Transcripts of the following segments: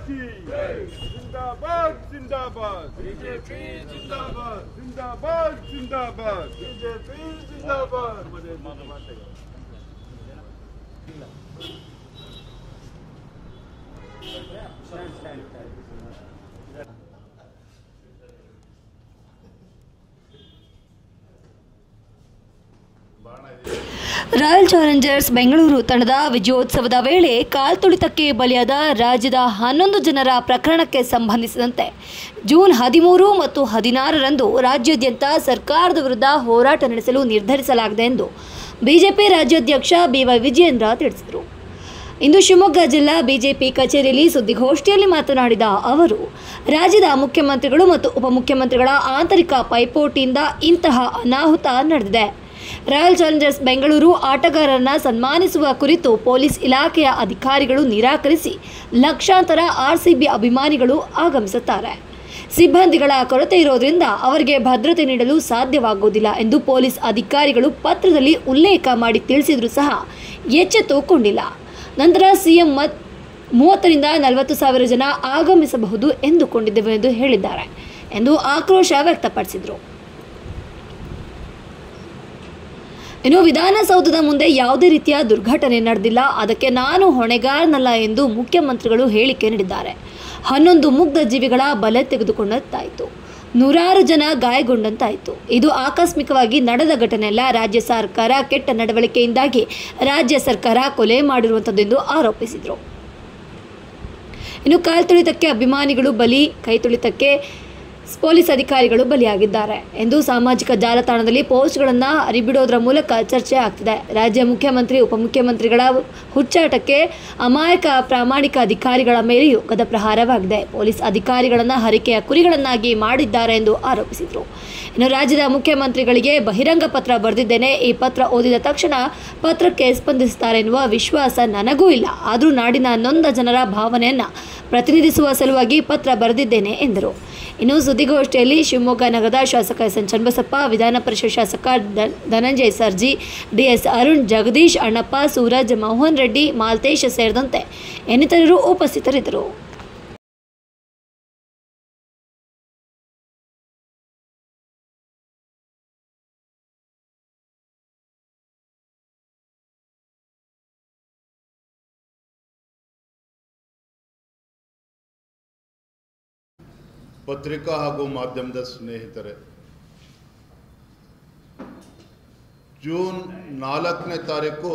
की जिंदाबाद जिंदाबाद बीजेपी जिंदाबाद जिंदाबाद जिंदाबाद बीजेपी जिंदाबाद ರಾಯಲ್ ಚಾಲೆಂಜರ್ಸ್ ಬೆಂಗಳೂರು ತಂಡದ ವಿಜಯೋತ್ಸವದ ವೇಳೆ ಕಾಲ್ತುಳಿತಕ್ಕೆ ಬಲಿಯಾದ ರಾಜ್ಯದ 11 ಜನರ ಪ್ರಕರಣಕ್ಕೆ ಸಂಬಂಧಿಸಿದಂತೆ ಜೂನ್ 13 ಮತ್ತು 16ರಂದು ರಾಜ್ಯಾದ್ಯಂತ ಸರ್ಕಾರದ ವಿರುದ್ಧ ಹೋರಾಟ ನಡೆಸಲು ನಿರ್ಧರಿಸಲಾಗಿದೆ ಎಂದು ಬಿಜೆಪಿ ರಾಜ್ಯಾಧ್ಯಕ್ಷ ಬಿವೈ ವಿಜಯೇಂದ್ರ ತಿಳಿಸಿದರು. ಇಂದು ಶಿವಮೊಗ್ಗ ಜಿಲ್ಲಾ ಬಿಜೆಪಿ ಕಚೇರಿಯಲ್ಲಿ ಸುದ್ದಿಗೋಷ್ಠಿಯಲ್ಲಿ ಮಾತನಾಡಿದ ಅವರು, ರಾಜ್ಯದ ಮುಖ್ಯಮಂತ್ರಿಗಳು ಮತ್ತು ಉಪಮುಖ್ಯಮಂತ್ರಿಗಳ ಆಂತರಿಕ ಪೈಪೋಟಿಯಿಂದ ಇಂತಹ ಅನಾಹುತ ನಡೆದಿದೆ. ರಾಯಲ್ ಚಾಲೆಂಜರ್ಸ್ ಬೆಂಗಳೂರು ಆಟಗಾರರನ್ನು ಸನ್ಮಾನಿಸುವ ಕುರಿತು ಪೊಲೀಸ್ ಇಲಾಖೆಯ ಅಧಿಕಾರಿಗಳು ನಿರಾಕರಿಸಿ ಲಕ್ಷಾಂತರ ಆರ್ಸಿಬಿ ಅಭಿಮಾನಿಗಳು ಆಗಮಿಸುತ್ತಾರೆ. ಸಿಬ್ಬಂದಿಗಳ ಕೊರತೆ ಇರೋದ್ರಿಂದ ಅವರಿಗೆ ಭದ್ರತೆ ನೀಡಲು ಸಾಧ್ಯವಾಗುವುದಿಲ್ಲ ಎಂದು ಪೊಲೀಸ್ ಅಧಿಕಾರಿಗಳು ಪತ್ರದಲ್ಲಿ ಉಲ್ಲೇಖ ಮಾಡಿ ತಿಳಿಸಿದರೂ ಸಹ ಎಚ್ಚೆತ್ತುಕೊಂಡಿಲ್ಲ. ನಂತರ ಸಿಎಂ 30ರಿಂದ 40 ಸಾವಿರ ಜನ ಆಗಮಿಸಬಹುದು ಎಂದುಕೊಂಡಿದ್ದೆವು ಎಂದು ಹೇಳಿದ್ದಾರೆ ಎಂದು ಆಕ್ರೋಶ ವ್ಯಕ್ತಪಡಿಸಿದರು. ಇನ್ನು ವಿಧಾನಸೌಧದ ಮುಂದೆ ಯಾವುದೇ ರೀತಿಯ ದುರ್ಘಟನೆ ನಡೆದಿಲ್ಲ, ಅದಕ್ಕೆ ನಾನು ಹೊಣೆಗಾರನಲ್ಲ ಎಂದು ಮುಖ್ಯಮಂತ್ರಿಗಳು ಹೇಳಿಕೆ ನೀಡಿದ್ದಾರೆ. 11 ಮುಗ್ಧ ಜೀವಿಗಳ ಬಲೆ ತೆಗೆದುಕೊಂಡಂತಾಯಿತು, ನೂರಾರು ಜನ ಗಾಯಗೊಂಡಂತಾಯಿತು. ಇದು ಆಕಸ್ಮಿಕವಾಗಿ ನಡೆದ ಘಟನೆಯಲ್ಲ. ರಾಜ್ಯ ಸರ್ಕಾರ ಕೆಟ್ಟ ನಡವಳಿಕೆಯಿಂದಾಗಿ ರಾಜ್ಯ ಸರ್ಕಾರ ಕೊಲೆ ಮಾಡಿರುವಂಥದ್ದೆಂದು ಆರೋಪಿಸಿದರು. ಇನ್ನು ಕಾಲ್ತುಳಿತಕ್ಕೆ ಅಭಿಮಾನಿಗಳು ಬಲಿ, ಕೈತುಳಿತಕ್ಕೆ ಪೊಲೀಸ್ ಅಧಿಕಾರಿಗಳು ಬಲಿಯಾಗಿದ್ದಾರೆ ಎಂದು ಸಾಮಾಜಿಕ ಜಾಲತಾಣದಲ್ಲಿ ಪೋಸ್ಟ್ಗಳನ್ನು ಹರಿಬಿಡೋದರ ಮೂಲಕ ಚರ್ಚೆ ಆಗ್ತಿದೆ. ರಾಜ್ಯ ಮುಖ್ಯಮಂತ್ರಿ ಉಪಮುಖ್ಯಮಂತ್ರಿಗಳ ಹುಚ್ಚಾಟಕ್ಕೆ ಅಮಾಯಕ ಪ್ರಾಮಾಣಿಕ ಅಧಿಕಾರಿಗಳ ಮೇಲೆಯೂ ಗದಪ್ರಹಾರವಾಗಿದೆ. ಪೊಲೀಸ್ ಅಧಿಕಾರಿಗಳನ್ನು ಹರಿಕೆಯ ಕುರಿಗಳನ್ನಾಗಿ ಮಾಡಿದ್ದಾರೆ ಎಂದು ಆರೋಪಿಸಿದರು. ಇನ್ನು ರಾಜ್ಯದ ಮುಖ್ಯಮಂತ್ರಿಗಳಿಗೆ ಬಹಿರಂಗ ಪತ್ರ ಬರೆದಿದ್ದೇನೆ, ಈ ಪತ್ರ ಓದಿದ ತಕ್ಷಣ ಪತ್ರಕ್ಕೆ ಸ್ಪಂದಿಸುತ್ತಾರೆ ಎನ್ನುವ ವಿಶ್ವಾಸ ನನಗೂ ಇಲ್ಲ. ಆದರೂ ನಾಡಿನ ನೊಂದ ಜನರ ಭಾವನೆಯನ್ನು ಪ್ರತಿನಿಧಿಸುವ ಸಲುವಾಗಿ ಪತ್ರ ಬರೆದಿದ್ದೇನೆ ಎಂದರು. ಇನ್ನು ಸುದ್ದಿಗೋಷ್ಠಿಯಲ್ಲಿ ಶಿವಮೊಗ್ಗ ನಗರದ ಶಾಸಕ ಎಸ್ ಎನ್ ಚನ್ನಬಸಪ್ಪ, ವಿಧಾನ ಪರಿಷತ್ ಶಾಸಕ ಧನಂಜಯ ಸರ್ಜಿ, ಡಿಎಸ್ ಅರುಣ್, ಜಗದೀಶ್, ಅಣ್ಣಪ್ಪ, ಸೂರಜ್, ಮೋಹನ್ ರೆಡ್ಡಿ, ಮಾಲ್ತೇಶ್ ಸೇರಿದಂತೆ ಇನ್ನಿತರರು ಉಪಸ್ಥಿತರಿದ್ದರು. ಪತ್ರಿಕಾ ಹಾಗೂ ಮಾಧ್ಯಮದ ಸ್ನೇಹಿತರೆ, ಜೂನ್ 4ನೇ ತಾರೀಕು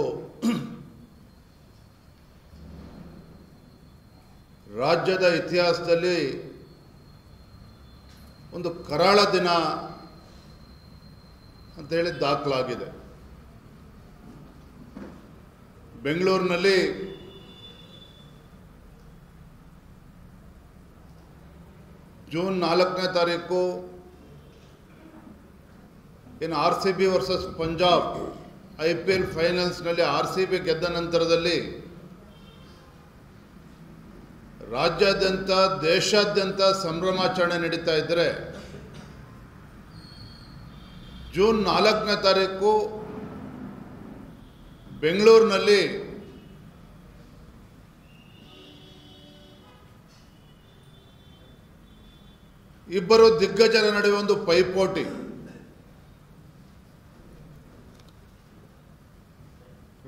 ರಾಜ್ಯದ ಇತಿಹಾಸದಲ್ಲಿ ಒಂದು ಕರಾಳ ದಿನ ಅಂತೇಳಿ ದಾಖಲಾಗಿದೆ. ಬೆಂಗಳೂರಿನಲ್ಲಿ ಜೂನ್ 4ನೇ ತಾರೀಕು ಏನು RCB versus Punjab IPL ಫೈನಲ್ಸ್ನಲ್ಲಿ RCB ಗೆದ್ದ ನಂತರದಲ್ಲಿ ರಾಜ್ಯಾದ್ಯಂತ ದೇಶಾದ್ಯಂತ ಸಂಭ್ರಮಾಚರಣೆ ನಡೀತಾ ಇದ್ದರೆ, ಜೂನ್ 4ನೇ ತಾರೀಕು ಬೆಂಗಳೂರಿನಲ್ಲಿ ಇಬ್ಬರು ದಿಗ್ಗಜರ ನಡುವೆ ಒಂದು ಪೈಪೋಟಿ.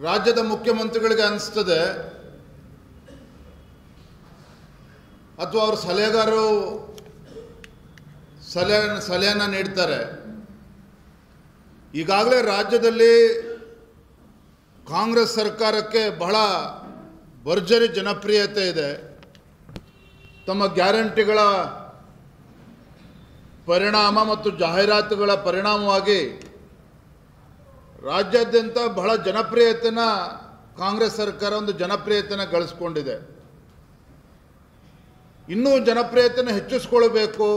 ರಾಜ್ಯದ ಮುಖ್ಯಮಂತ್ರಿಗಳಿಗೆ ಅನಿಸ್ತದೆ ಅಥವಾ ಅವ್ರ ಸಲಹೆಗಾರರು ಸಲಹೆಯನ್ನು ನೀಡ್ತಾರೆ. ಈಗಾಗಲೇ ರಾಜ್ಯದಲ್ಲಿ ಕಾಂಗ್ರೆಸ್ ಸರ್ಕಾರಕ್ಕೆ ಬಹಳ ಭರ್ಜರಿ ಜನಪ್ರಿಯತೆ ಇದೆ. ತಮ್ಮ ಗ್ಯಾರಂಟಿಗಳ ಪರಿಣಾಮ ಮತ್ತು ಜಾಹೀರಾತುಗಳ ಪರಿಣಾಮವಾಗಿ ರಾಜ್ಯಾದ್ಯಂತ ಬಹಳ ಜನಪ್ರಿಯತೆನ ಕಾಂಗ್ರೆಸ್ ಸರ್ಕಾರ ಒಂದು ಜನಪ್ರಿಯತೆನ ಗಳಿಸ್ಕೊಂಡಿದೆ. ಇನ್ನೂ ಜನಪ್ರಿಯತೆಯನ್ನು ಹೆಚ್ಚಿಸ್ಕೊಳ್ಬೇಕು.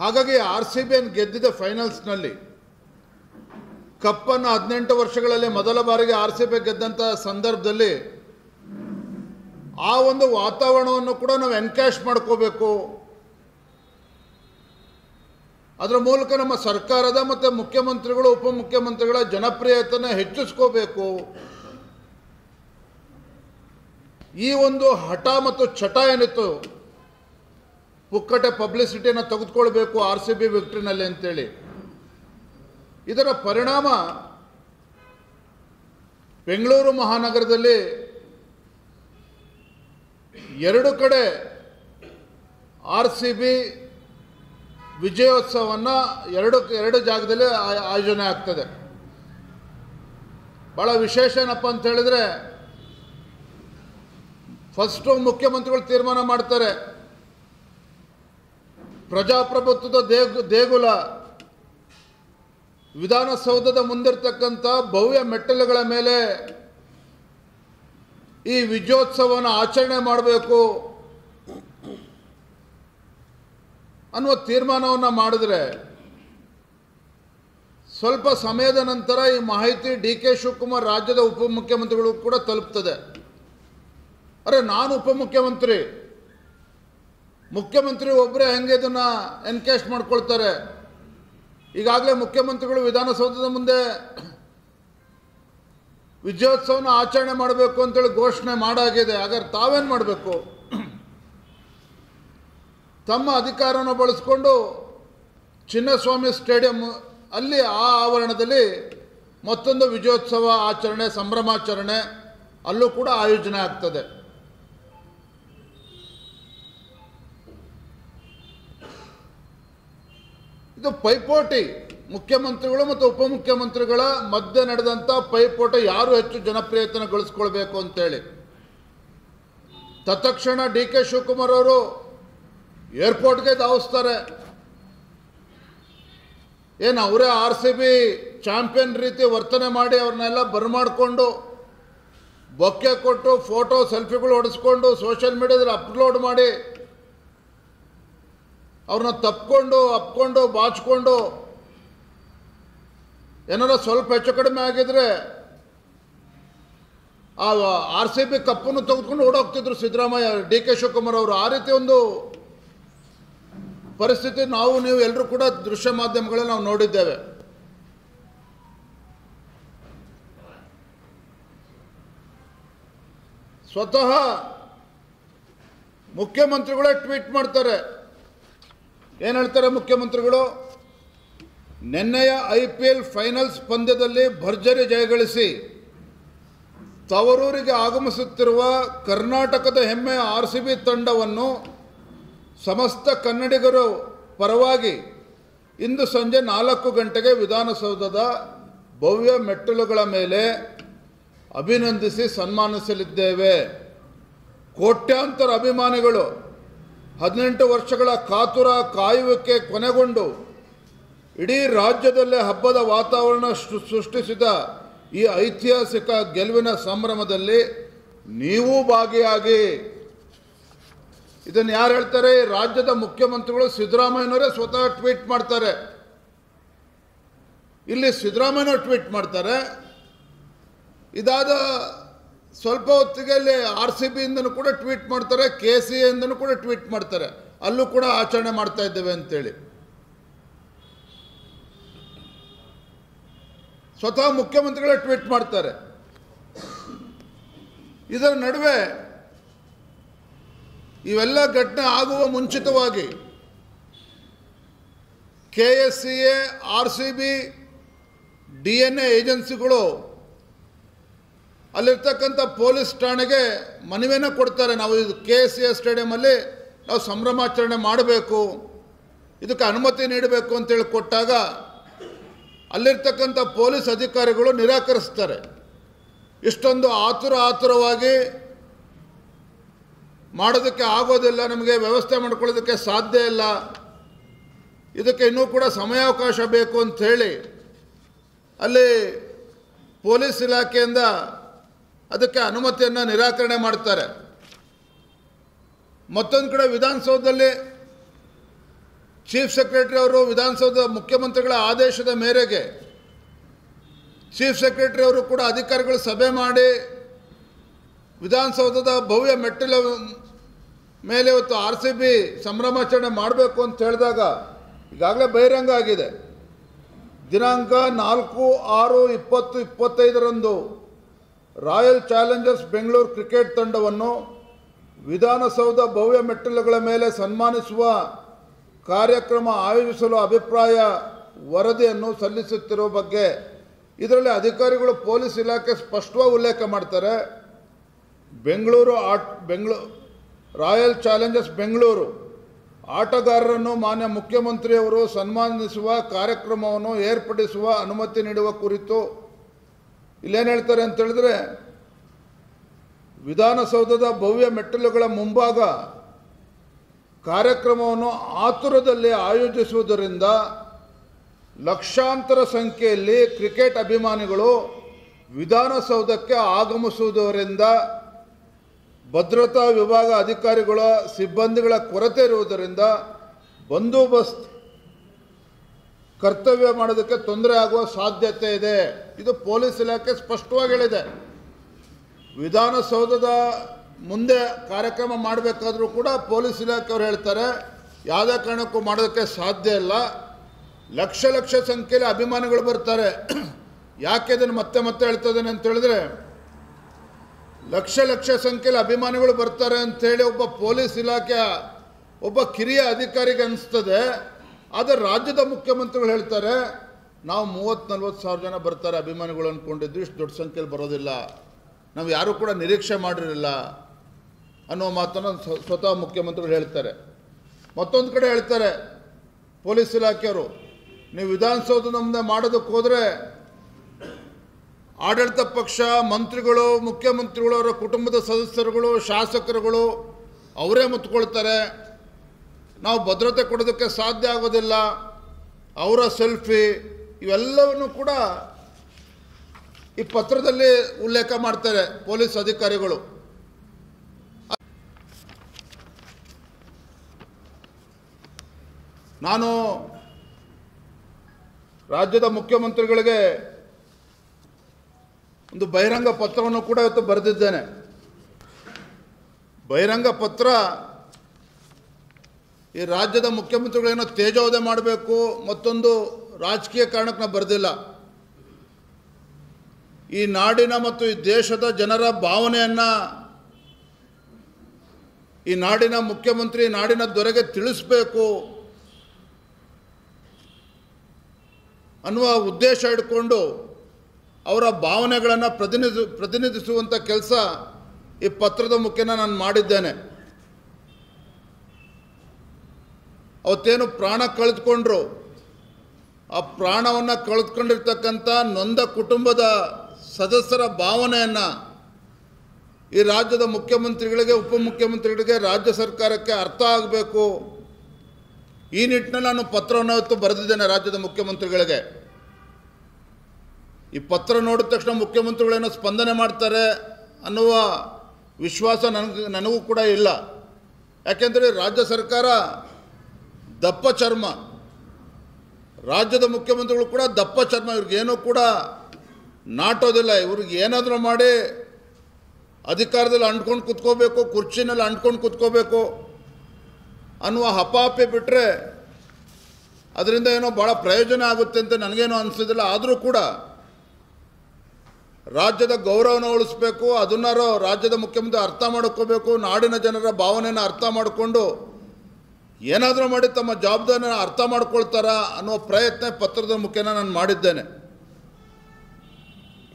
ಹಾಗಾಗಿ RCB ಗೆದ್ದಿದೆ ಫೈನಲ್ಸ್ನಲ್ಲಿ. ಕಪ್ಪನ್ನು 18 ವರ್ಷಗಳಲ್ಲಿ ಮೊದಲ ಬಾರಿಗೆ RCB ಗೆದ್ದಂಥ ಸಂದರ್ಭದಲ್ಲಿ ಆ ಒಂದು ವಾತಾವರಣವನ್ನು ಕೂಡ ನಾವು ಎನ್ಕ್ಯಾಶ್ ಮಾಡ್ಕೋಬೇಕು. ಅದರ ಮೂಲಕ ನಮ್ಮ ಸರ್ಕಾರದ ಮತ್ತು ಮುಖ್ಯಮಂತ್ರಿಗಳು ಉಪಮುಖ್ಯಮಂತ್ರಿಗಳ ಜನಪ್ರಿಯತೆಯನ್ನು ಹೆಚ್ಚಿಸ್ಕೋಬೇಕು. ಈ ಒಂದು ಹಠ ಮತ್ತು ಚಟ ಏನಿತ್ತು, ಪುಕ್ಕಟೆ ಪಬ್ಲಿಸಿಟಿನ ತೆಗೆದುಕೊಳ್ಬೇಕು RCB ವಿಕ್ಟ್ರಿನಲ್ಲಿ ಅಂತೇಳಿ, ಇದರ ಪರಿಣಾಮ ಬೆಂಗಳೂರು ಮಹಾನಗರದಲ್ಲಿ ಎರಡು ಕಡೆ RCB ವಿಜಯೋತ್ಸವವನ್ನು ಎರಡು ಜಾಗದಲ್ಲಿ ಆಯೋಜನೆ ಆಗ್ತದೆ. ಭಾಳ ವಿಶೇಷ ಏನಪ್ಪ ಅಂತ ಹೇಳಿದರೆ, ಫಸ್ಟು ಮುಖ್ಯಮಂತ್ರಿಗಳು ತೀರ್ಮಾನ ಮಾಡ್ತಾರೆ, ಪ್ರಜಾಪ್ರಭುತ್ವದ ದೇಗುಲ ವಿಧಾನಸೌಧದ ಮುಂದಿರ್ತಕ್ಕಂಥ ಭವ್ಯ ಮೆಟ್ಟಲುಗಳ ಮೇಲೆ ಈ ವಿಜಯೋತ್ಸವವನ್ನು ಆಚರಣೆ ಮಾಡಬೇಕು ಅನ್ನುವ ತೀರ್ಮಾನವನ್ನು ಮಾಡಿದ್ರೆ, ಸ್ವಲ್ಪ ಸಮಯದ ನಂತರ ಈ ಮಾಹಿತಿ DK ಶಿವಕುಮಾರ್ ರಾಜ್ಯದ ಉಪಮುಖ್ಯಮಂತ್ರಿಗಳು ಕೂಡ ತಲುಪ್ತದೆ. ಅರೆ, ನಾನು ಉಪಮುಖ್ಯಮಂತ್ರಿ, ಮುಖ್ಯಮಂತ್ರಿ ಒಬ್ಬರೇ ಹೆಂಗೆ ಇದನ್ನು ಎನ್ಕೇಶ್ ಮಾಡ್ಕೊಳ್ತಾರೆ? ಈಗಾಗಲೇ ಮುಖ್ಯಮಂತ್ರಿಗಳು ವಿಧಾನಸೌಧದ ಮುಂದೆ ವಿಜಯೋತ್ಸವನ ಆಚರಣೆ ಮಾಡಬೇಕು ಅಂತೇಳಿ ಘೋಷಣೆ ಮಾಡಾಗಿದೆ. ಹಾಗಾದ್ರೆ ತಾವೇನು ಮಾಡಬೇಕು? ತಮ್ಮ ಅಧಿಕಾರವನ್ನು ಬಳಸ್ಕೊಂಡು ಚಿನ್ನಸ್ವಾಮಿ ಸ್ಟೇಡಿಯಂ ಅಲ್ಲಿ ಆ ಆವರಣದಲ್ಲಿ ಮತ್ತೊಂದು ವಿಜಯೋತ್ಸವ ಆಚರಣೆ, ಸಂಭ್ರಮಾಚರಣೆ ಅಲ್ಲೂ ಕೂಡ ಆಯೋಜನೆ ಆಗ್ತದೆ. ಇದು ಪೈಪೋಟಿ, ಮುಖ್ಯಮಂತ್ರಿಗಳು ಮತ್ತು ಉಪಮುಖ್ಯಮಂತ್ರಿಗಳ ಮಧ್ಯೆ ನಡೆದಂಥ ಪೈಪೋಟಿ, ಯಾರು ಹೆಚ್ಚು ಜನಪ್ರಿಯತೆಯನ್ನು ಗಳಿಸ್ಕೊಳ್ಬೇಕು ಅಂತೇಳಿ. ತತ್ಕ್ಷಣ DK ಶಿವಕುಮಾರ್ ಅವರು ಏರ್ಪೋರ್ಟ್ಗೆ ಧಾವಿಸ್ತಾರೆ. ಏನು ಅವರೇ RCB ಚಾಂಪಿಯನ್ ರೀತಿ ವರ್ತನೆ ಮಾಡಿ ಅವ್ರನ್ನೆಲ್ಲ ಬರಮಾಡಿಕೊಂಡು ಬೊಕ್ಕೆ ಕೊಟ್ಟು ಫೋಟೋ ಸೆಲ್ಫಿಗಳು ಹೊಡೆಸ್ಕೊಂಡು ಸೋಷಿಯಲ್ ಮೀಡಿಯಾದಲ್ಲಿ ಅಪ್ಲೋಡ್ ಮಾಡಿ ಅವ್ರನ್ನ ಅಪ್ಕೊಂಡು ಬಾಚಿಕೊಂಡು ಏನಾರ ಸ್ವಲ್ಪ ಹೆಚ್ಚು ಕಡಿಮೆ ಆಗಿದ್ರೆ ಆ RCB ಕಪ್ಪನ್ನು ತೆಗೆದುಕೊಂಡು ಓಡೋಗ್ತಿದ್ರು ಸಿದ್ದರಾಮಯ್ಯ, DK ಶಿವಕುಮಾರ್ ಅವರು. ಆ ರೀತಿ ಒಂದು ಪರಿಸ್ಥಿತಿ ನೀವು ಎಲ್ಲರೂ ಕೂಡ ದೃಶ್ಯ ಮಾಧ್ಯಮಗಳಲ್ಲಿ ನಾವು ನೋಡಿದ್ದೇವೆ. ಸ್ವತಃ ಮುಖ್ಯಮಂತ್ರಿಗಳೇ ಟ್ವೀಟ್ ಮಾಡ್ತಾರೆ. ಏನು ಹೇಳ್ತಾರೆ ಮುಖ್ಯಮಂತ್ರಿಗಳು? ನಿನ್ನೆಯ IPL ಫೈನಲ್ಸ್ ಪಂದ್ಯದಲ್ಲಿ ಭರ್ಜರಿ ಜಯಗಳಿಸಿ ತವರೂರಿಗೆ ಆಗಮಿಸುತ್ತಿರುವ ಕರ್ನಾಟಕದ ಹೆಮ್ಮೆಯ RCB ತಂಡವನ್ನು ಸಮಸ್ತ ಕನ್ನಡಿಗರು ಪರವಾಗಿ ಇಂದು ಸಂಜೆ 4 ಗಂಟೆಗೆ ವಿಧಾನಸೌಧದ ಭವ್ಯ ಮೆಟ್ಟಲುಗಳ ಮೇಲೆ ಅಭಿನಂದಿಸಿ ಸನ್ಮಾನಿಸಲಿದ್ದೇವೆ. ಕೋಟ್ಯಾಂತರ ಅಭಿಮಾನಿಗಳು 18 ವರ್ಷಗಳ ಕಾತುರ ಕಾಯುವಿಕೆ ಕೊನೆಗೊಂಡು ಇಡೀ ರಾಜ್ಯದಲ್ಲೇ ಹಬ್ಬದ ವಾತಾವರಣ ಸೃಷ್ಟಿಸಿದ ಈ ಐತಿಹಾಸಿಕ ಗೆಲುವಿನ ಸಂಭ್ರಮದಲ್ಲಿ ನೀವು ಭಾಗಿಯಾಗಿ. ಇದನ್ನು ಯಾರು ಹೇಳ್ತಾರೆ? ರಾಜ್ಯದ ಮುಖ್ಯಮಂತ್ರಿಗಳು ಸಿದ್ದರಾಮಯ್ಯನವರೇ ಸ್ವತಃ ಟ್ವೀಟ್ ಮಾಡ್ತಾರೆ. ಇಲ್ಲಿ ಸಿದ್ದರಾಮಯ್ಯನವರು ಟ್ವೀಟ್ ಮಾಡ್ತಾರೆ. ಇದಾದ ಸ್ವಲ್ಪ ಹೊತ್ತಿಗೆ ಅಲ್ಲಿ RCB ಇಂದನೂ ಕೂಡ ಟ್ವೀಟ್ ಮಾಡ್ತಾರೆ, KCA ಇಂದನೂ ಕೂಡ ಟ್ವೀಟ್ ಮಾಡ್ತಾರೆ, ಅಲ್ಲೂ ಕೂಡ ಆಚರಣೆ ಮಾಡ್ತಾ ಇದ್ದೇವೆ ಅಂತೇಳಿ. ಸ್ವತಃ ಮುಖ್ಯಮಂತ್ರಿಗಳೇ ಟ್ವೀಟ್ ಮಾಡ್ತಾರೆ. ಇದರ ನಡುವೆ ಇವೆಲ್ಲ ಘಟನೆ ಆಗುವ ಮುಂಚಿತವಾಗಿ KSCA, RCB, DNA ಏಜೆನ್ಸಿಗಳು ಅಲ್ಲಿರ್ತಕ್ಕಂಥ ಪೊಲೀಸ್ ಠಾಣೆಗೆ ಮನವಿಯನ್ನು ಕೊಡ್ತಾರೆ. ನಾವು ಇದು KSCA ಸ್ಟೇಡಿಯಮಲ್ಲಿ ನಾವು ಸಂಭ್ರಮಾಚರಣೆ ಮಾಡಬೇಕು, ಇದಕ್ಕೆ ಅನುಮತಿ ನೀಡಬೇಕು ಅಂತೇಳಿ ಕೊಟ್ಟಾಗ ಅಲ್ಲಿರ್ತಕ್ಕಂಥ ಪೊಲೀಸ್ ಅಧಿಕಾರಿಗಳು ನಿರಾಕರಿಸ್ತಾರೆ. ಇಷ್ಟೊಂದು ಆತುರವಾಗಿ ಮಾಡೋದಕ್ಕೆ ಆಗೋದಿಲ್ಲ, ನಮಗೆ ವ್ಯವಸ್ಥೆ ಮಾಡ್ಕೊಳ್ಳೋದಕ್ಕೆ ಸಾಧ್ಯ ಇಲ್ಲ, ಇದಕ್ಕೆ ಇನ್ನೂ ಕೂಡ ಸಮಯಾವಕಾಶ ಬೇಕು ಅಂಥೇಳಿ ಅಲ್ಲಿ ಪೊಲೀಸ್ ಇಲಾಖೆಯಿಂದ ಅದಕ್ಕೆ ಅನುಮತಿಯನ್ನು ನಿರಾಕರಣೆ ಮಾಡ್ತಾರೆ. ಮತ್ತೊಂದು ಕಡೆ ವಿಧಾನಸೌಧದಲ್ಲಿ ಚೀಫ್ ಸೆಕ್ರೆಟರಿ ಅವರು ವಿಧಾನಸೌಧ ಮುಖ್ಯಮಂತ್ರಿಗಳ ಆದೇಶದ ಮೇರೆಗೆ ಚೀಫ್ ಸೆಕ್ರೆಟರಿ ಅವರು ಕೂಡ ಅಧಿಕಾರಿಗಳು ಸಭೆ ಮಾಡಿ ವಿಧಾನಸೌಧದ ಭವ್ಯ ಮೆಟ್ಟಿಲ ಮೇಲೆ ಇವತ್ತು RCB ಸಂಭ್ರಮಾಚರಣೆ ಮಾಡಬೇಕು ಅಂತ ಹೇಳಿದಾಗ ಈಗಾಗಲೇ ಬಹಿರಂಗ ಆಗಿದೆ. ದಿನಾಂಕ 4/6/2025 ರಾಯಲ್ ಚಾಲೆಂಜರ್ಸ್ ಬೆಂಗಳೂರು ಕ್ರಿಕೆಟ್ ತಂಡವನ್ನು ವಿಧಾನಸೌಧ ಭವ್ಯ ಮೆಟ್ಟಿಲುಗಳ ಮೇಲೆ ಸನ್ಮಾನಿಸುವ ಕಾರ್ಯಕ್ರಮ ಆಯೋಜಿಸಲು ಅಭಿಪ್ರಾಯ ವರದಿಯನ್ನು ಸಲ್ಲಿಸುತ್ತಿರುವ ಬಗ್ಗೆ ಇದರಲ್ಲಿ ಅಧಿಕಾರಿಗಳು ಪೊಲೀಸ್ ಇಲಾಖೆ ಸ್ಪಷ್ಟವಾಗಿ ಉಲ್ಲೇಖ ಮಾಡ್ತಾರೆ. ರಾಯಲ್ ಚಾಲೆಂಜರ್ಸ್ ಬೆಂಗಳೂರು ಆಟಗಾರರನ್ನು ಮಾನ್ಯ ಮುಖ್ಯಮಂತ್ರಿಯವರು ಸನ್ಮಾನಿಸುವ ಕಾರ್ಯಕ್ರಮವನ್ನು ಏರ್ಪಡಿಸುವ ಅನುಮತಿ ನೀಡುವ ಕುರಿತು ಇಲ್ಲೇನು ಹೇಳ್ತಾರೆ ಅಂತ ಹೇಳಿದ್ರೆ, ವಿಧಾನಸೌಧದ ಭವ್ಯ ಮೆಟ್ಟಿಲುಗಳ ಮುಂಭಾಗ ಕಾರ್ಯಕ್ರಮವನ್ನು ಆತುರದಲ್ಲಿ ಆಯೋಜಿಸುವುದರಿಂದ ಲಕ್ಷಾಂತರ ಸಂಖ್ಯೆಯಲ್ಲಿ ಕ್ರಿಕೆಟ್ ಅಭಿಮಾನಿಗಳು ವಿಧಾನಸೌಧಕ್ಕೆ ಆಗಮಿಸುವುದರಿಂದ ಭದ್ರತಾ ವಿಭಾಗ ಅಧಿಕಾರಿಗಳ ಸಿಬ್ಬಂದಿಗಳ ಕೊರತೆ ಇರುವುದರಿಂದ ಬಂದೋಬಸ್ತ್ ಕರ್ತವ್ಯ ಮಾಡೋದಕ್ಕೆ ತೊಂದರೆ ಆಗುವ ಸಾಧ್ಯತೆ ಇದೆ. ಇದು ಪೊಲೀಸ್ ಇಲಾಖೆ ಸ್ಪಷ್ಟವಾಗಿ ಹೇಳಿದೆ. ವಿಧಾನಸೌಧದ ಮುಂದೆ ಕಾರ್ಯಕ್ರಮ ಮಾಡಬೇಕಾದ್ರೂ ಕೂಡ ಪೊಲೀಸ್ ಇಲಾಖೆಯವರು ಹೇಳ್ತಾರೆ ಯಾವುದೇ ಕಾರಣಕ್ಕೂ ಮಾಡೋದಕ್ಕೆ ಸಾಧ್ಯ ಇಲ್ಲ. ಲಕ್ಷ ಲಕ್ಷ ಸಂಖ್ಯೆಯಲ್ಲಿ ಅಭಿಮಾನಿಗಳು ಬರ್ತಾರೆ. ಯಾಕೆ ಇದನ್ನು ಮತ್ತೆ ಮತ್ತೆ ಹೇಳ್ತಾ ಇದ್ದೇನೆ ಅಂತ ಹೇಳಿದ್ರೆ, ಲಕ್ಷ ಲಕ್ಷ ಸಂಖ್ಯೆಯಲ್ಲಿ ಅಭಿಮಾನಿಗಳು ಬರ್ತಾರೆ ಅಂಥೇಳಿ ಒಬ್ಬ ಪೊಲೀಸ್ ಇಲಾಖೆಯ ಒಬ್ಬ ಕಿರಿಯ ಅಧಿಕಾರಿಗೆ ಅನಿಸ್ತದೆ. ಆದರೆ ರಾಜ್ಯದ ಮುಖ್ಯಮಂತ್ರಿಗಳು ಹೇಳ್ತಾರೆ ನಾವು 30-40 ಸಾವಿರ ಜನ ಬರ್ತಾರೆ ಅಭಿಮಾನಿಗಳು ಅಂದ್ಕೊಂಡಿದ್ದು, ಇಷ್ಟು ದೊಡ್ಡ ಸಂಖ್ಯೆಯಲ್ಲಿ ಬರೋದಿಲ್ಲ, ನಾವು ಯಾರೂ ಕೂಡ ನಿರೀಕ್ಷೆ ಮಾಡಿರಲಿಲ್ಲ ಅನ್ನೋ ಮಾತನ್ನು ಸ್ವತಃ ಮುಖ್ಯಮಂತ್ರಿಗಳು ಹೇಳ್ತಾರೆ. ಮತ್ತೊಂದು ಕಡೆ ಹೇಳ್ತಾರೆ ಪೊಲೀಸ್ ಇಲಾಖೆಯವರು, ನೀವು ವಿಧಾನಸೌಧದ ಮುಂದೆ ಮಾಡೋದಕ್ಕೆ ಹೋದರೆ ಆಡಳಿತ ಪಕ್ಷ ಮಂತ್ರಿಗಳು, ಮುಖ್ಯಮಂತ್ರಿಗಳು, ಅವರ ಕುಟುಂಬದ ಸದಸ್ಯರುಗಳು, ಶಾಸಕರುಗಳು ಅವರೇ ಮುತ್ಕೊಳ್ತಾರೆ, ನಾವು ಭದ್ರತೆ ಕೊಡೋದಕ್ಕೆ ಸಾಧ್ಯ ಆಗೋದಿಲ್ಲ, ಅವರ ಸೆಲ್ಫಿ ಇವೆಲ್ಲವನ್ನು ಕೂಡ ಈ ಪತ್ರದಲ್ಲಿ ಉಲ್ಲೇಖ ಮಾಡ್ತಾರೆ ಪೊಲೀಸ್ ಅಧಿಕಾರಿಗಳು. ನಾನು ರಾಜ್ಯದ ಮುಖ್ಯಮಂತ್ರಿಗಳಿಗೆ ಒಂದು ಬಹಿರಂಗ ಪತ್ರವನ್ನು ಕೂಡ ಇವತ್ತು ಬರೆದಿದ್ದೇನೆ. ಬಹಿರಂಗ ಪತ್ರ ಈ ರಾಜ್ಯದ ಮುಖ್ಯಮಂತ್ರಿಗಳೇನೋ ತೇಜೋವಧೆ ಮಾಡಬೇಕು, ಮತ್ತೊಂದು ರಾಜಕೀಯ ಕಾರಣಕ್ಕೆ ನಾವು ಬರೆದಿಲ್ಲ. ಈ ನಾಡಿನ ಮತ್ತು ಈ ದೇಶದ ಜನರ ಭಾವನೆಯನ್ನು ಈ ನಾಡಿನ ಮುಖ್ಯಮಂತ್ರಿ, ನಾಡಿನ ದೊರೆಗೆ ತಿಳಿಸಬೇಕು ಅನ್ನುವ ಉದ್ದೇಶ ಇಟ್ಕೊಂಡು ಅವರ ಭಾವನೆಗಳನ್ನು ಪ್ರತಿನಿಧಿಸುವಂಥ ಕೆಲಸ ಈ ಪತ್ರದ ಮುಖೇನ ನಾನು ಮಾಡಿದ್ದೇನೆ. ಅವತ್ತೇನು ಪ್ರಾಣ ಕಳೆದುಕೊಂಡ್ರು, ಆ ಪ್ರಾಣವನ್ನು ಕಳೆದುಕೊಂಡಿರ್ತಕ್ಕಂಥ ನೊಂದ ಕುಟುಂಬದ ಸದಸ್ಯರ ಭಾವನೆಯನ್ನು ಈ ರಾಜ್ಯದ ಮುಖ್ಯಮಂತ್ರಿಗಳಿಗೆ, ಉಪಮುಖ್ಯಮಂತ್ರಿಗಳಿಗೆ, ರಾಜ್ಯ ಸರ್ಕಾರಕ್ಕೆ ಅರ್ಥ ಆಗಬೇಕು. ಈ ನಿಟ್ಟಿನಲ್ಲಿ ನಾನು ಪತ್ರವನ್ನು ಇವತ್ತು ಬರೆದಿದ್ದೇನೆ ರಾಜ್ಯದ ಮುಖ್ಯಮಂತ್ರಿಗಳಿಗೆ. ಈ ಪತ್ರ ನೋಡಿದ ತಕ್ಷಣ ಮುಖ್ಯಮಂತ್ರಿಗಳೇನೋ ಸ್ಪಂದನೆ ಮಾಡ್ತಾರೆ ಅನ್ನುವ ವಿಶ್ವಾಸ ನನಗೂ ಕೂಡ ಇಲ್ಲ. ಯಾಕೆಂದರೆ ರಾಜ್ಯ ಸರ್ಕಾರ ದಪ್ಪ ಚರ್ಮ, ರಾಜ್ಯದ ಮುಖ್ಯಮಂತ್ರಿಗಳು ಕೂಡ ದಪ್ಪ ಚರ್ಮ, ಇವ್ರಿಗೇನೂ ಕೂಡ ನಾಟೋದಿಲ್ಲ. ಇವ್ರಿಗೆ ಏನಾದರೂ ಮಾಡಿ ಅಧಿಕಾರದಲ್ಲಿ ಅಂಟ್ಕೊಂಡು ಕೂತ್ಕೋಬೇಕು, ಕುರ್ಚಿನಲ್ಲಿ ಅಂಟ್ಕೊಂಡು ಕೂತ್ಕೋಬೇಕು ಅನ್ನುವ ಹಪಾಪಿ ಬಿಟ್ಟರೆ ಅದರಿಂದ ಏನೋ ಭಾಳ ಪ್ರಯೋಜನ ಆಗುತ್ತೆ ಅಂತ ನನಗೇನೋ ಅನಿಸೋದಿಲ್ಲ. ಆದರೂ ಕೂಡ ರಾಜ್ಯದ ಗೌರವನ ಉಳಿಸ್ಬೇಕು, ಅದನ್ನಾರು ರಾಜ್ಯದ ಮುಖ್ಯಮಂತ್ರಿ ಅರ್ಥ ಮಾಡ್ಕೋಬೇಕು, ನಾಡಿನ ಜನರ ಭಾವನೆಯನ್ನು ಅರ್ಥ ಮಾಡಿಕೊಂಡು ಏನಾದರೂ ಮಾಡಿ ತಮ್ಮ ಜವಾಬ್ದಾರಿನ ಅರ್ಥ ಮಾಡ್ಕೊಳ್ತಾರ ಅನ್ನೋ ಪ್ರಯತ್ನ ಪತ್ರದ ಮುಖೇನ ನಾನು ಮಾಡಿದ್ದೇನೆ.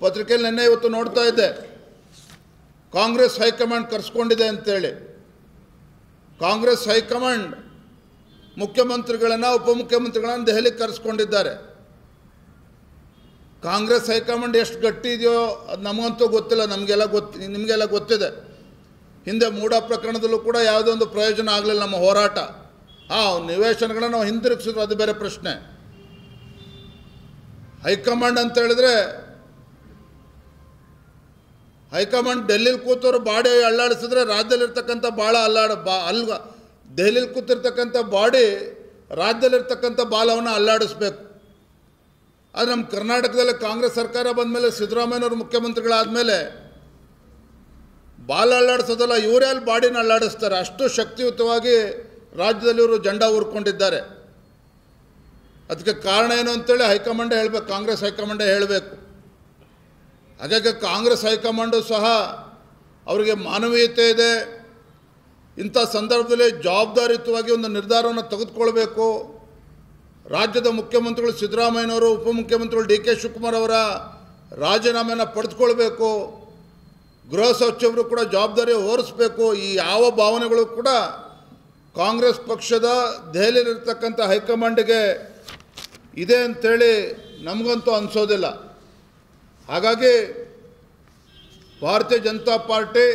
ಪತ್ರಿಕೆಯಲ್ಲಿ ನಿನ್ನೆ ಇವತ್ತು ನೋಡ್ತಾ ಇದ್ದೆ, ಕಾಂಗ್ರೆಸ್ ಹೈಕಮಾಂಡ್ ಕರೆಸ್ಕೊಂಡಿದೆ ಅಂತೇಳಿ. ಕಾಂಗ್ರೆಸ್ ಹೈಕಮಾಂಡ್ ಮುಖ್ಯಮಂತ್ರಿಗಳನ್ನು, ಉಪಮುಖ್ಯಮಂತ್ರಿಗಳನ್ನು ದೆಹಲಿಗೆ ಕರೆಸ್ಕೊಂಡಿದ್ದಾರೆ. ಕಾಂಗ್ರೆಸ್ ಹೈಕಮಾಂಡ್ ಎಷ್ಟು ಗಟ್ಟಿ ಇದೆಯೋ ಅದು ನಮಗಂತೂ ಗೊತ್ತಿಲ್ಲ, ನಿಮಗೆಲ್ಲ ಗೊತ್ತಿದೆ. ಹಿಂದೆ ಮೂಡಾ ಪ್ರಕರಣದಲ್ಲೂ ಕೂಡ ಯಾವುದೋ ಒಂದು ಪ್ರಯೋಜನ ಆಗಲಿಲ್ಲ ನಮ್ಮ ಹೋರಾಟ. ನಿವೇಶನಗಳನ್ನು ನಾವು ಹಿಂದಿರುಗಿಸಿದ್ರು, ಅದು ಬೇರೆ ಪ್ರಶ್ನೆ. ಹೈಕಮಾಂಡ್ ಅಂತ ಹೇಳಿದ್ರೆ ಹೈಕಮಾಂಡ್ ಡೆಲ್ಲಿಲಿ ಕೂತವರು ಬಾಡಿ ಅಲ್ಲಾಡಿಸಿದ್ರೆ ರಾಜ್ಯದಲ್ಲಿರ್ತಕ್ಕಂಥ ದೆಹಲಿಲಿ ಕೂತಿರ್ತಕ್ಕಂಥ ಬಾಡಿ ರಾಜ್ಯದಲ್ಲಿರ್ತಕ್ಕಂಥ ಬಾಲವನ್ನು ಅಲ್ಲಾಡಿಸ್ಬೇಕು. ಆದರೆ ನಮ್ಮ ಕರ್ನಾಟಕದಲ್ಲಿ ಕಾಂಗ್ರೆಸ್ ಸರ್ಕಾರ ಬಂದ ಮೇಲೆ, ಸಿದ್ದರಾಮಯ್ಯನವರು ಮುಖ್ಯಮಂತ್ರಿಗಳಾದಮೇಲೆ ಬಾಲ ಅಲ್ಲಾಡಿಸೋದಲ್ಲ, ಇವರೇ ಅಲ್ಲಿ ಬಾಡಿನ ಅಲ್ಲಾಡಿಸ್ತಾರೆ. ಅಷ್ಟು ಶಕ್ತಿಯುತವಾಗಿ ರಾಜ್ಯದಲ್ಲಿ ಇವರು ಜೆಂಡಾ ಊರ್ಕೊಂಡಿದ್ದಾರೆ. ಅದಕ್ಕೆ ಕಾರಣ ಏನು ಅಂತೇಳಿ ಹೈಕಮಾಂಡೇ ಹೇಳಬೇಕು, ಕಾಂಗ್ರೆಸ್ ಹೈಕಮಾಂಡೇ ಹೇಳಬೇಕು. ಹಾಗಾಗಿ ಕಾಂಗ್ರೆಸ್ ಹೈಕಮಾಂಡು ಸಹ ಅವರಿಗೆ ಮಾನವೀಯತೆ ಇದೆ. ಇಂಥ ಸಂದರ್ಭದಲ್ಲಿ ಜವಾಬ್ದಾರಿಯುತವಾಗಿ ಒಂದು ನಿರ್ಧಾರವನ್ನು ತೆಗೆದುಕೊಳ್ಬೇಕು. ರಾಜ್ಯದ ಮುಖ್ಯಮಂತ್ರಿಗಳು ಸಿದ್ದರಾಮಯ್ಯನವರು, ಉಪಮುಖ್ಯಮಂತ್ರಿಗಳು ಡಿ ಕೆ ಶಿವಕುಮಾರ್ ಅವರ ರಾಜೀನಾಮೆಯನ್ನು ಪಡೆದುಕೊಳ್ಬೇಕು. ಗೃಹ ಸಚಿವರು ಕೂಡ ಜವಾಬ್ದಾರಿ ಹೊರಿಸಬೇಕು. ಈ ಯಾವ ಭಾವನೆಗಳು ಕೂಡ ಕಾಂಗ್ರೆಸ್ ಪಕ್ಷದ ದೆಹಲಿಯಲ್ಲಿರ್ತಕ್ಕಂಥ ಹೈಕಮಾಂಡ್ಗೆ ಇದೆ ಅಂಥೇಳಿ ನಮಗಂತೂ ಅನಿಸೋದಿಲ್ಲ. ಹಾಗಾಗಿ ಭಾರತೀಯ ಜನತಾ ಪಾರ್ಟಿ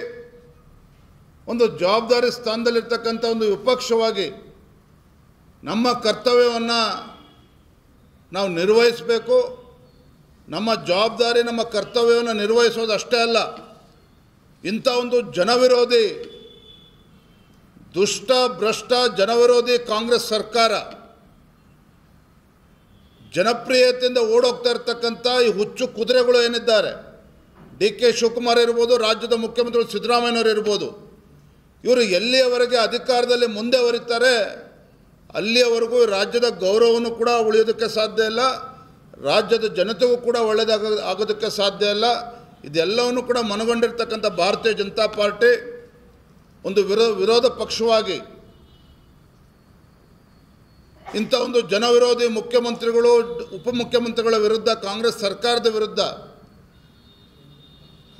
ಒಂದು ಜವಾಬ್ದಾರಿ ಸ್ಥಾನದಲ್ಲಿರ್ತಕ್ಕಂಥ ಒಂದು ವಿಪಕ್ಷವಾಗಿ ನಮ್ಮ ಕರ್ತವ್ಯವನ್ನು ನಾವು ನಿರ್ವಹಿಸಬೇಕು. ನಮ್ಮ ಜವಾಬ್ದಾರಿ, ನಮ್ಮ ಕರ್ತವ್ಯವನ್ನು ನಿರ್ವಹಿಸೋದು ಅಷ್ಟೇ ಅಲ್ಲ, ಇಂಥ ಒಂದು ಜನವಿರೋಧಿ, ದುಷ್ಟ ಭ್ರಷ್ಟ ಜನವಿರೋಧಿ ಕಾಂಗ್ರೆಸ್ ಸರ್ಕಾರ, ಜನಪ್ರಿಯತೆಯಿಂದ ಓಡೋಗ್ತಾ ಇರ್ತಕ್ಕಂಥ ಈ ಹುಚ್ಚು ಕುದುರೆಗಳು ಏನಿದ್ದಾರೆ, ಡಿ ಕೆ ಶಿವಕುಮಾರ್ ಇರ್ಬೋದು, ರಾಜ್ಯದ ಮುಖ್ಯಮಂತ್ರಿಗಳು ಸಿದ್ದರಾಮಯ್ಯನವರು ಇರ್ಬೋದು, ಇವರು ಎಲ್ಲಿಯವರೆಗೆ ಅಧಿಕಾರದಲ್ಲಿ ಮುಂದೆ ಹೊರಿತಾರೆ ಅಲ್ಲಿಯವರೆಗೂ ರಾಜ್ಯದ ಗೌರವವನ್ನು ಕೂಡ ಉಳಿಯೋದಕ್ಕೆ ಸಾಧ್ಯ ಇಲ್ಲ, ರಾಜ್ಯದ ಜನತೆಗೂ ಕೂಡ ಆಗೋದಕ್ಕೆ ಸಾಧ್ಯ ಇಲ್ಲ. ಇದೆಲ್ಲವನ್ನು ಕೂಡ ಮನಗೊಂಡಿರ್ತಕ್ಕಂಥ ಭಾರತೀಯ ಜನತಾ ಪಾರ್ಟಿ ಒಂದು ವಿರೋಧ ಪಕ್ಷವಾಗಿ ಇಂಥ ಒಂದು ಜನವಿರೋಧಿ ಮುಖ್ಯಮಂತ್ರಿಗಳು, ಉಪಮುಖ್ಯಮಂತ್ರಿಗಳ ವಿರುದ್ಧ, ಕಾಂಗ್ರೆಸ್ ಸರ್ಕಾರದ ವಿರುದ್ಧ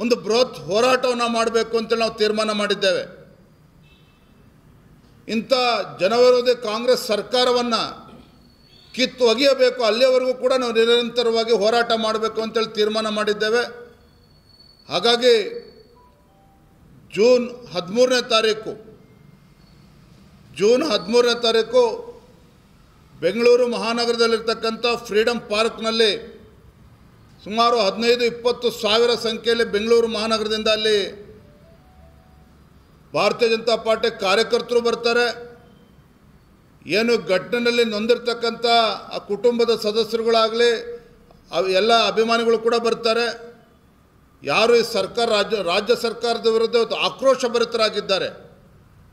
ಒಂದು ಬೃಹತ್ ಹೋರಾಟವನ್ನು ಮಾಡಬೇಕು ಅಂತೇಳಿ ನಾವು ತೀರ್ಮಾನ ಮಾಡಿದ್ದೇವೆ. ಇಂಥ ಜನವಿರೋಧಿ ಕಾಂಗ್ರೆಸ್ ಸರ್ಕಾರವನ್ನು ಕಿತ್ತು ಒಗೆಯಬೇಕು, ಅಲ್ಲಿಯವರೆಗೂ ಕೂಡ ನಾವು ನಿರಂತರವಾಗಿ ಹೋರಾಟ ಮಾಡಬೇಕು ಅಂತೇಳಿ ತೀರ್ಮಾನ ಮಾಡಿದ್ದೇವೆ. ಹಾಗಾಗಿ ಜೂನ್ 13ನೇ ತಾರೀಕು ಬೆಂಗಳೂರು ಮಹಾನಗರದಲ್ಲಿರ್ತಕ್ಕಂಥ ಫ್ರೀಡಮ್ ಪಾರ್ಕ್ನಲ್ಲಿ ಸುಮಾರು 15-20 ಸಾವಿರ ಸಂಖ್ಯೆಯಲ್ಲಿ ಬೆಂಗಳೂರು ಮಹಾನಗರದಿಂದ ಅಲ್ಲಿ ಭಾರತೀಯ ಜನತಾ ಪಾರ್ಟಿ ಕಾರ್ಯಕರ್ತರು ಬರ್ತಾರೆ. ಏನು ಘಟನೆಯಲ್ಲಿ ನೊಂದಿರ್ತಕ್ಕಂಥ ಆ ಕುಟುಂಬದ ಸದಸ್ಯರುಗಳಾಗಲಿ ಎಲ್ಲ ಅಭಿಮಾನಿಗಳು ಕೂಡ ಬರ್ತಾರೆ. ಯಾರು ಈ ರಾಜ್ಯ ಸರ್ಕಾರದ ವಿರುದ್ಧ ಆಕ್ರೋಶಭರಿತರಾಗಿದ್ದಾರೆ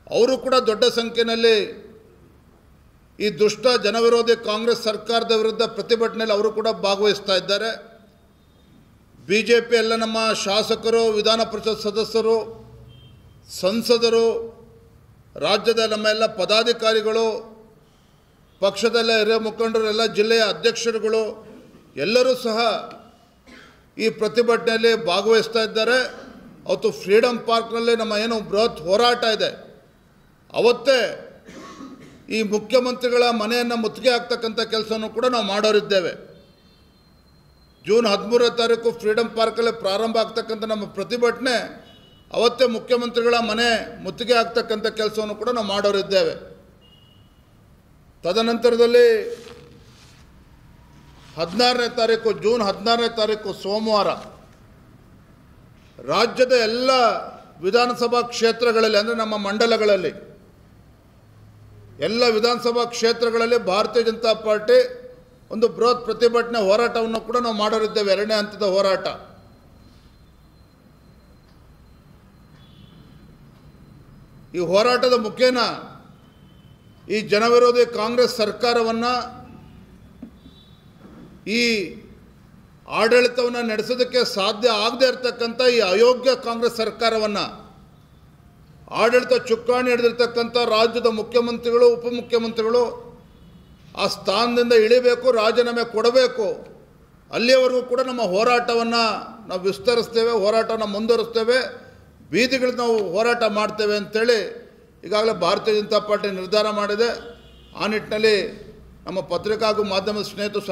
ಅವರು ಕೂಡ ದೊಡ್ಡ ಸಂಖ್ಯೆಯಲ್ಲಿ ಈ ದುಷ್ಟ ಜನವಿರೋಧಿ ಕಾಂಗ್ರೆಸ್ ಸರ್ಕಾರದ ವಿರುದ್ಧ ಪ್ರತಿಭಟನೆಯಲ್ಲಿ ಅವರು ಕೂಡ ಭಾಗವಹಿಸ್ತಾ ಇದ್ದಾರೆ. BJP ಎಲ್ಲ ನಮ್ಮ ಶಾಸಕರು, ವಿಧಾನ ಪರಿಷತ್ ಸದಸ್ಯರು, ಸಂಸದರು, ರಾಜ್ಯದ ನಮ್ಮ ಎಲ್ಲ ಪದಾಧಿಕಾರಿಗಳು, ಪಕ್ಷದಲ್ಲ ಹಿರಿಯ ಮುಖಂಡರು, ಎಲ್ಲ ಜಿಲ್ಲೆಯ ಅಧ್ಯಕ್ಷರುಗಳು ಎಲ್ಲರೂ ಸಹ ಈ ಪ್ರತಿಭಟನೆಯಲ್ಲಿ ಭಾಗವಹಿಸ್ತಾ ಇದ್ದಾರೆ. ಅವತ್ತು ಫ್ರೀಡಮ್ ಪಾರ್ಕ್ನಲ್ಲಿ ನಮ್ಮ ಏನು ಬೃಹತ್ ಹೋರಾಟ ಇದೆ, ಅವತ್ತೇ ಈ ಮುಖ್ಯಮಂತ್ರಿಗಳ ಮನೆಯನ್ನು ಮುತ್ತಿಗೆ ಹಾಕ್ತಕ್ಕಂಥ ಕೆಲಸವನ್ನು ಕೂಡ ನಾವು ಮಾಡೋರಿದ್ದೇವೆ. ಜೂನ್ 13ನೇ ತಾರೀಕು ಫ್ರೀಡಮ್ ಪಾರ್ಕಲ್ಲಿ ಪ್ರಾರಂಭ ಆಗ್ತಕ್ಕಂಥ ನಮ್ಮ ಪ್ರತಿಭಟನೆ ಅವತ್ತೇ ಮುಖ್ಯಮಂತ್ರಿಗಳ ಮನೆ ಮುತ್ತಿಗೆ ಹಾಕ್ತಕ್ಕಂಥ ಕೆಲಸವನ್ನು ಕೂಡ ನಾವು ಮಾಡೋರಿದ್ದೇವೆ. ತದನಂತರದಲ್ಲಿ ಜೂನ್ 16ನೇ ತಾರೀಕು ಸೋಮವಾರ ರಾಜ್ಯದ ಎಲ್ಲ ವಿಧಾನಸಭಾ ಕ್ಷೇತ್ರಗಳಲ್ಲಿ, ಅಂದರೆ ನಮ್ಮ ಮಂಡಲಗಳಲ್ಲಿ ಎಲ್ಲ ವಿಧಾನಸಭಾ ಕ್ಷೇತ್ರಗಳಲ್ಲಿ ಭಾರತೀಯ ಜನತಾ ಪಾರ್ಟಿ ಒಂದು ಬೃಹತ್ ಪ್ರತಿಭಟನೆ ಹೋರಾಟವನ್ನು ಕೂಡ ನಾವು ಮಾಡೋರಿದ್ದೇವೆ. 2ನೇ ಹಂತದ ಹೋರಾಟ. ಈ ಹೋರಾಟದ ಮುಖೇನ ಈ ಜನವಿರೋಧಿ ಕಾಂಗ್ರೆಸ್ ಸರ್ಕಾರವನ್ನು, ಈ ಆಡಳಿತವನ್ನು ನಡೆಸೋದಕ್ಕೆ ಸಾಧ್ಯ ಆಗದೇ ಇರತಕ್ಕಂಥ ಈ ಅಯೋಗ್ಯ ಕಾಂಗ್ರೆಸ್ ಸರ್ಕಾರವನ್ನು, ಆಡಳಿತ ಚುಕ್ಕಾಣಿ ಹಿಡಿದಿರ್ತಕ್ಕಂಥ ರಾಜ್ಯದ ಮುಖ್ಯಮಂತ್ರಿಗಳು, ಉಪಮುಖ್ಯಮಂತ್ರಿಗಳು ಆ ಸ್ಥಾನದಿಂದ ಇಳಿಬೇಕು, ರಾಜೀನಾಮೆ ಕೊಡಬೇಕು. ಅಲ್ಲಿಯವರೆಗೂ ಕೂಡ ನಮ್ಮ ಹೋರಾಟವನ್ನು ನಾವು ವಿಸ್ತರಿಸ್ತೇವೆ, ಹೋರಾಟವನ್ನು ಮುಂದುವರಿಸ್ತೇವೆ, ಬೀದಿಗಳಿಗೆ ನಾವು ಹೋರಾಟ ಮಾಡ್ತೇವೆ ಅಂಥೇಳಿ ಈಗಾಗಲೇ ಭಾರತೀಯ ಜನತಾ ಪಾರ್ಟಿ ನಿರ್ಧಾರ ಮಾಡಿದೆ. ಆ ನಿಟ್ಟಿನಲ್ಲಿ ನಮ್ಮ ಪತ್ರಿಕಾ ಹಾಗೂ ಮಾಧ್ಯಮದ ಸ್ನೇಹಿತರು